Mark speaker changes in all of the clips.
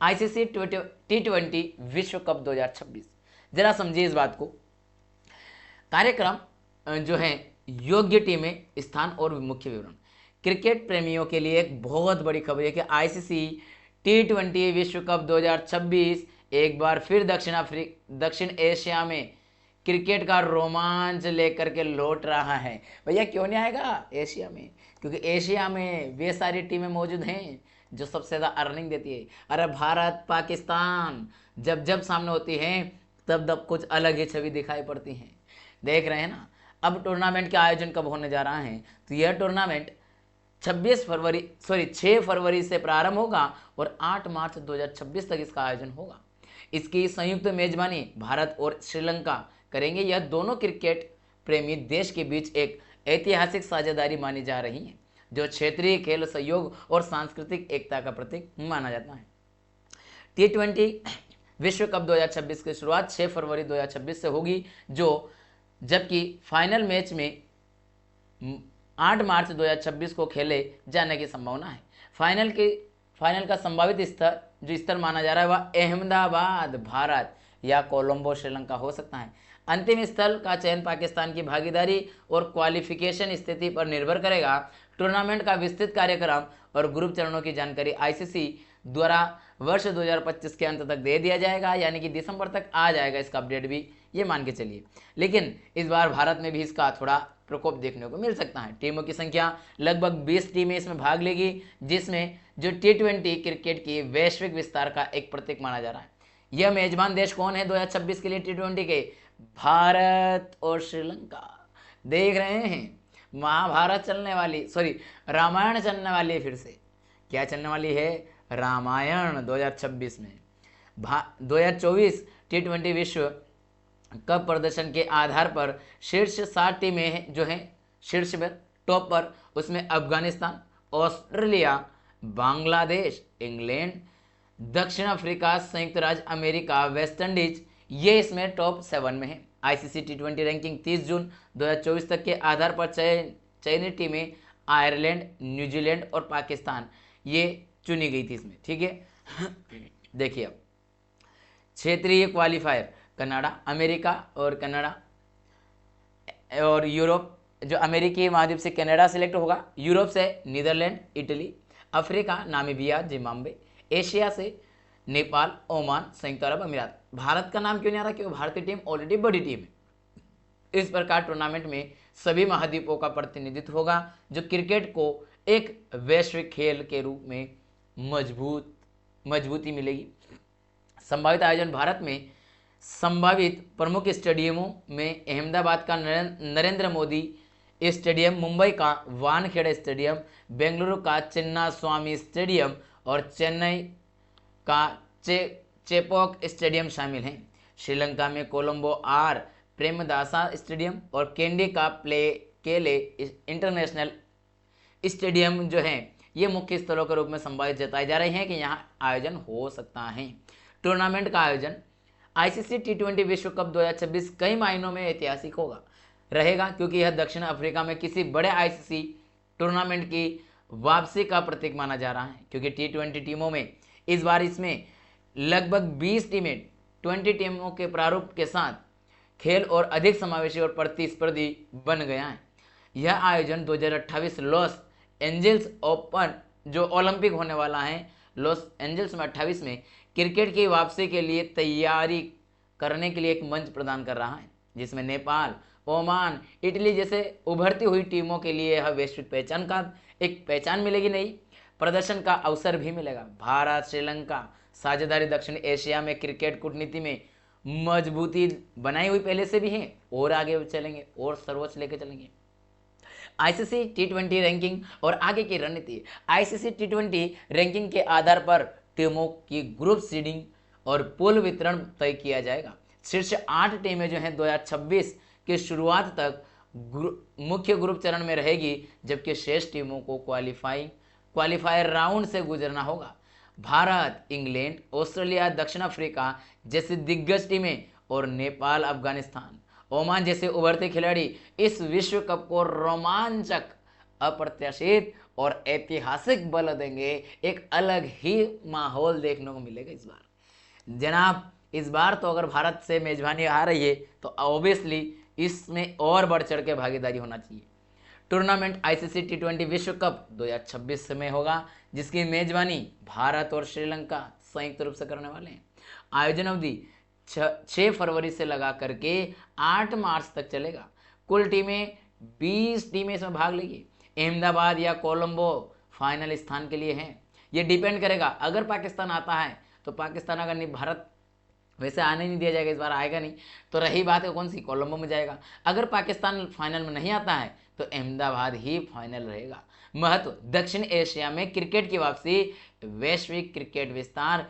Speaker 1: ICC T20 विश्व cup 2026। जरा समझिए इस बात को। कार्यक्रम जो है योग्य टीमें, स्थान और मुख्य विवरण। क्रिकेट प्रेमियों के लिए एक बहुत बड़ी खबर है कि आईसीसी T20 विश्व कप 2026 एक बार फिर दक्षिण एशिया में क्रिकेट का रोमांच लेकर के लौट रहा है। भैया क्यों नहीं आएगा एशिया में? क्योंकि एशिया में वे सारी टीमें मौजूद हैं जो सबसे ज़्यादा अर्निंग देती है। अरे भारत पाकिस्तान जब जब सामने होती हैं तब तब कुछ अलग ही छवि दिखाई पड़ती हैं। देख रहे हैं ना। अब टूर्नामेंट का आयोजन कब होने जा रहा है? तो यह टूर्नामेंट 6 फरवरी से प्रारंभ होगा और 8 मार्च 2026 तक इसका आयोजन होगा। इसकी संयुक्त मेजबानी भारत और श्रीलंका करेंगे। यह दोनों क्रिकेट प्रेमी देश के बीच एक ऐतिहासिक साझेदारी मानी जा रही है जो क्षेत्रीय खेल सहयोग और सांस्कृतिक एकता का प्रतीक माना जाता है। T20 विश्व कप 2026 की शुरुआत 6 फरवरी 2026 से होगी, जबकि फाइनल मैच में 8 मार्च 2026 को खेले जाने की संभावना है। फाइनल का संभावित स्तर माना जा रहा है वह अहमदाबाद भारत या कोलंबो श्रीलंका हो सकता है। अंतिम स्थल का चयन पाकिस्तान की भागीदारी और क्वालिफिकेशन स्थिति पर निर्भर करेगा। टूर्नामेंट का विस्तृत कार्यक्रम और ग्रुप चरणों की जानकारी आईसीसी द्वारा वर्ष 2025 के अंत तक दे दिया जाएगा, यानी कि दिसंबर तक आ जाएगा इसका अपडेट भी, ये मान के चलिए। लेकिन इस बार भारत में भी इसका थोड़ा प्रकोप देखने को मिल सकता है। टीमों की संख्या लगभग 20 टीमें इसमें भाग लेगी, जिसमें जो T20 क्रिकेट की वैश्विक विस्तार का एक प्रतीक माना जा रहा है। यह मेजबान देश कौन है 2026 के लिए T20 के? भारत और श्रीलंका। देख रहे हैं महाभारत चलने वाली, रामायण चलने वाली है। फिर से क्या चलने वाली है? रामायण 2026 में। 2024 T20 विश्व कप प्रदर्शन के आधार पर शीर्ष 7 टीमें जो हैं शीर्ष पर टॉप पर, उसमें अफगानिस्तान, ऑस्ट्रेलिया, बांग्लादेश, इंग्लैंड, दक्षिण अफ्रीका, संयुक्त राज्य अमेरिका, वेस्ट इंडीज, ये इसमें टॉप 7 में है। आईसीसी T20 रैंकिंग 30 जून 2024 तक के आधार पर चयनित टीमें आयरलैंड, न्यूजीलैंड और पाकिस्तान ये चुनी गई थी इसमें, ठीक है। देखिए अब क्षेत्रीय क्वालिफायर कनाडा, अमेरिका और यूरोप, जो अमेरिकी महाद्वीप से कनाडा सिलेक्ट होगा, यूरोप से Netherlands, Italy, Africa Namibia, Zimbabwe, Asia से नेपाल, ओमान, संयुक्त अरब अमीरात। भारत का नाम क्यों नहीं आ रहा? क्योंकि भारतीय टीम ऑलरेडी बड़ी टीम है। इस प्रकार टूर्नामेंट में सभी महाद्वीपों का प्रतिनिधित्व होगा, जो क्रिकेट को एक वैश्विक खेल के रूप में मजबूती मिलेगी। संभावित आयोजन भारत में संभावित प्रमुख स्टेडियमों में अहमदाबाद का नरेंद्र मोदी स्टेडियम, मुंबई का वानखेड़े स्टेडियम, बेंगलुरु का चिन्ना स्वामी स्टेडियम और चेन्नई का चेपॉक स्टेडियम शामिल हैं। श्रीलंका में कोलंबो आर प्रेमदासा स्टेडियम और कैंडी का केले इंटरनेशनल स्टेडियम जो हैं ये मुख्य स्थलों के रूप में संभावित जताई जा रही हैं कि यहाँ आयोजन हो सकता है। टूर्नामेंट का आयोजन आईसीसी T20 विश्व कप 2026 कई मायनों में ऐतिहासिक रहेगा, क्योंकि यह दक्षिण अफ्रीका में किसी बड़े आईसीसी टूर्नामेंट की वापसी का प्रतीक माना जा रहा है। क्योंकि T20 टीमों में इस बार इसमें लगभग 20 टीमें 20 टीमों के प्रारूप के साथ खेल और अधिक समावेशी और प्रतिस्पर्धी बन गया है। यह आयोजन 2028 लॉस एंजल्स ओपन जो ओलंपिक होने वाला है लॉस एंजल्स में 28 में क्रिकेट की वापसी के लिए तैयारी करने के लिए एक मंच प्रदान कर रहा है, जिसमें नेपाल, ओमान, इटली जैसे उभरती हुई टीमों के लिए यह वैश्विक पहचान मिलेगी, नई प्रदर्शन का अवसर भी मिलेगा। भारत श्रीलंका साझेदारी दक्षिण एशिया में क्रिकेट कूटनीति में मजबूती बनाई हुई पहले से भी है और आगे चलेंगे और सर्वोच्च लेके चलेंगे। आईसीसी T20 रैंकिंग और आगे की रणनीति। आईसीसी T20 रैंकिंग के आधार पर टीमों की ग्रुप सीडिंग और पूल वितरण तय किया जाएगा। शीर्ष 8 टीमें जो हैं 2026 की शुरुआत तक मुख्य ग्रुप चरण में रहेगी, जबकि शेष टीमों को क्वालिफायर राउंड से गुजरना होगा। भारत, इंग्लैंड, ऑस्ट्रेलिया, दक्षिण अफ्रीका जैसी दिग्गज टीमें और नेपाल, अफगानिस्तान, ओमान जैसे उभरते खिलाड़ी इस विश्व कप को रोमांचक अप्रत्याशित और ऐतिहासिक बल देंगे। एक अलग ही माहौल देखने को मिलेगा इस बार। जनाब इस बार तो अगर भारत से मेजबानी आ रही है तो ऑब्वियसली इसमें और बढ़ चढ़ के भागीदारी होना चाहिए। टूर्नामेंट आईसीसी टी20 विश्व कप 2026 में होगा, जिसकी मेजबानी भारत और श्रीलंका संयुक्त रूप से करने वाले हैं। आयोजन अवधि 6 फरवरी से लगा करके 8 मार्च तक चलेगा। कुल टीमें 20 टीमें इसमें भाग लेंगी। अहमदाबाद या कोलंबो फाइनल स्थान के लिए हैं। ये डिपेंड करेगा, अगर पाकिस्तान आता है तो पाकिस्तान, अगर नहीं, भारत वैसे आने नहीं दिया जाएगा, इस बार आएगा नहीं, तो रही बात है कौन सी, कोलंबो में जाएगा। अगर पाकिस्तान फाइनल में नहीं आता है तो अहमदाबाद ही फाइनल रहेगा। महत्व, दक्षिण एशिया में क्रिकेट की वापसी, वैश्विक क्रिकेट विस्तार।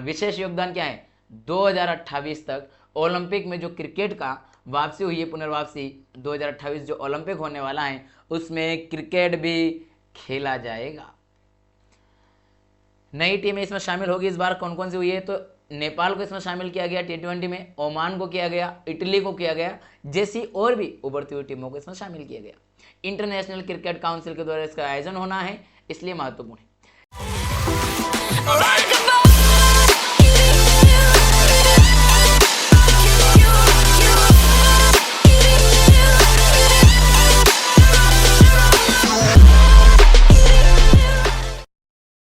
Speaker 1: विशेष योगदान क्या है, 2028 तक ओलंपिक में जो क्रिकेट का वापसी हुई है, पुनर्वापसी 2028 जो ओलंपिक होने वाला है उसमें क्रिकेट भी खेला जाएगा। नई टीमें इसमें शामिल होगी इस बार, कौन कौन सी हुई है, तो नेपाल को इसमें शामिल किया गया टी20 में, ओमान को किया गया, इटली को किया गया, जैसी और भी उभरती हुई टीमों को इसमें शामिल किया गया। इंटरनेशनल क्रिकेट काउंसिल के द्वारा इसका आयोजन होना है, इसलिए महत्वपूर्ण है।